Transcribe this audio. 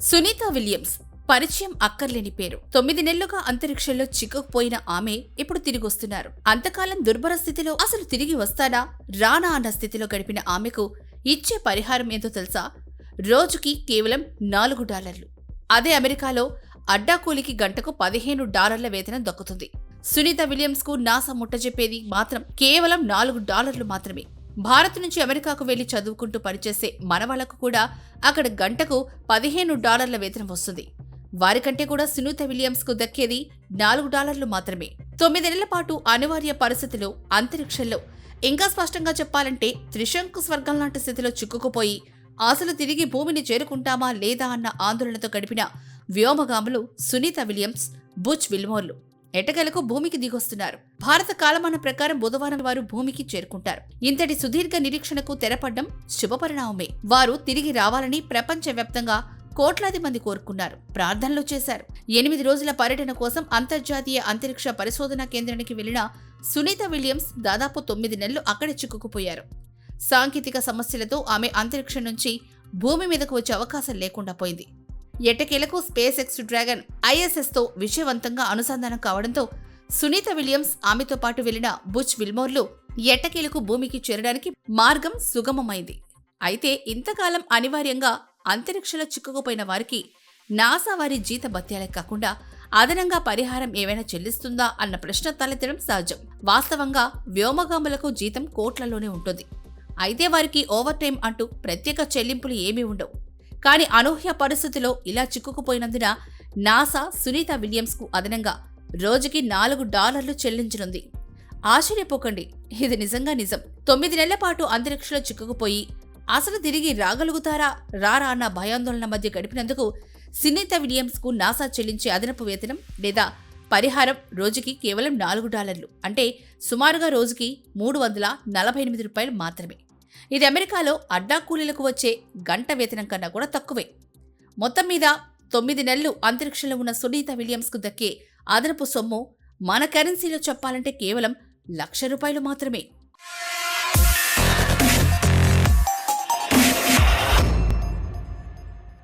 Sunitha Williams పరిచయం అక్కర్లేని పేరు. 9 నెలలుగా అంతరిక్షంలో చిక్కుకుపోయిన ఆమె ఇప్పుడు తిరిగొస్తున్నారు. అంతకాలం దుర్భర స్థితిలో అసలు తిరిగి వస్తానా రానా అన్న స్థితిలో గడిపిన ఆమెకు ఇచ్చే పరిహారం ఏందో తెలుసా? రోజుకి కేవలం $4. అదే అమెరికాలో అడ్డాకూలికి గంటకు $15 వేతనం దక్కుతుంది. సునీత విలియమ్స్ కు నాసా ముట్టజెప్పేది మాత్రం కేవలం $4 మాత్రమే. భారత్ నుంచి అమెరికాకు వెళ్లి చదువుకుంటూ పనిచేసే మనవాళ్లకు కూడా అక్కడ గంటకు $15 వేతనం వస్తుంది. వారికంటే కూడా సునీత విలియమ్స్ కు దక్కేది $4 మాత్రమే. 9 నెలల పాటు అనివార్య పరిస్థితిలో అంతరిక్షంలో, ఇంకా స్పష్టంగా చెప్పాలంటే త్రిశంకు స్వర్గం లాంటి స్థితిలో చిక్కుకుపోయి అసలు తిరిగి భూమిని చేరుకుంటామా లేదా అన్న ఆందోళనతో గడిపిన వ్యోమగాములు సునీత విలియమ్స్, బుచ్ విల్మోర్లు ఎటకెలకు భూమికి దిగొస్తున్నారు. భారత కాలమానం ప్రకారం బుధవారం వారు భూమికి చేరుకుంటారు. ఇంతటి సుదీర్ఘ నిరీక్షణకు తెరపడ్డం శుభపరిణామమే. వారు తిరిగి రావాలని ప్రపంచవ్యాప్తంగా కోట్లాది మంది కోరుకున్నారు, ప్రార్థనలు చేశారు. 8 రోజుల పర్యటన కోసం అంతర్జాతీయ అంతరిక్ష పరిశోధనా కేంద్రానికి వెళ్లిన సునీత విలియమ్స్ దాదాపు 9 నెలలు అక్కడే చిక్కుకుపోయారు. సాంకేతిక సమస్యలతో ఆమె అంతరిక్షం నుంచి భూమి మీదకు వచ్చే అవకాశం లేకుండా పోయింది. ఎట్టకేలకు స్పేస్ ఎక్స్ డ్రాగన్ ISS తో విజయవంతంగా అనుసంధానం కావడంతో సునీత విలియమ్స్, ఆమెతో పాటు వెళ్లిన బుచ్ విల్మోర్లు ఎట్టకేలకు భూమికి చేరడానికి మార్గం సుగమమైంది. అయితే ఇంతకాలం అనివార్యంగా అంతరిక్షంలో చిక్కుకుపోయిన వారికి నాసా వారి జీత భత్యాలే కాకుండా అదనంగా పరిహారం ఏవైనా చెల్లిస్తుందా అన్న ప్రశ్న తలెత్తడం సహజం. వాస్తవంగా వ్యోమగాములకు జీతం కోట్లలోనే ఉంటుంది. అయితే వారికి ఓవర్ టైం అంటూ ప్రత్యేక చెల్లింపులు ఏమీ ఉండవు. కానీ అనూహ్య పరిస్థితిలో ఇలా చిక్కుకుపోయినందున నాసా సునీత విలియమ్స్ కు అదనంగా రోజుకి $4 చెల్లించనుంది. ఆశ్చర్యపోకండి, ఇది నిజంగా నిజం. 9 నెలల పాటు అంతరిక్షంలో చిక్కుకుపోయి అసలు తిరిగి రాగలుగుతారా రారా అన్న భయాందోళన మధ్య గడిపినందుకు సునీత విలియమ్స్ కు నాసా చెల్లించే అదనపు వేతనం లేదా పరిహారం రోజుకి కేవలం $4, అంటే సుమారుగా రోజుకి $348 మాత్రమే. ఇది అమెరికాలో అడ్డాకూలీలకు వచ్చే గంట వేతనం కన్నా కూడా తక్కువే. మొత్తం మీద 9 నెలలు అంతరిక్షంలో ఉన్న సునీత విలియమ్స్ కు దక్కే అదనపు సొమ్ము మన కరెన్సీలో చెప్పాలంటే కేవలం ₹1,00,000 మాత్రమే.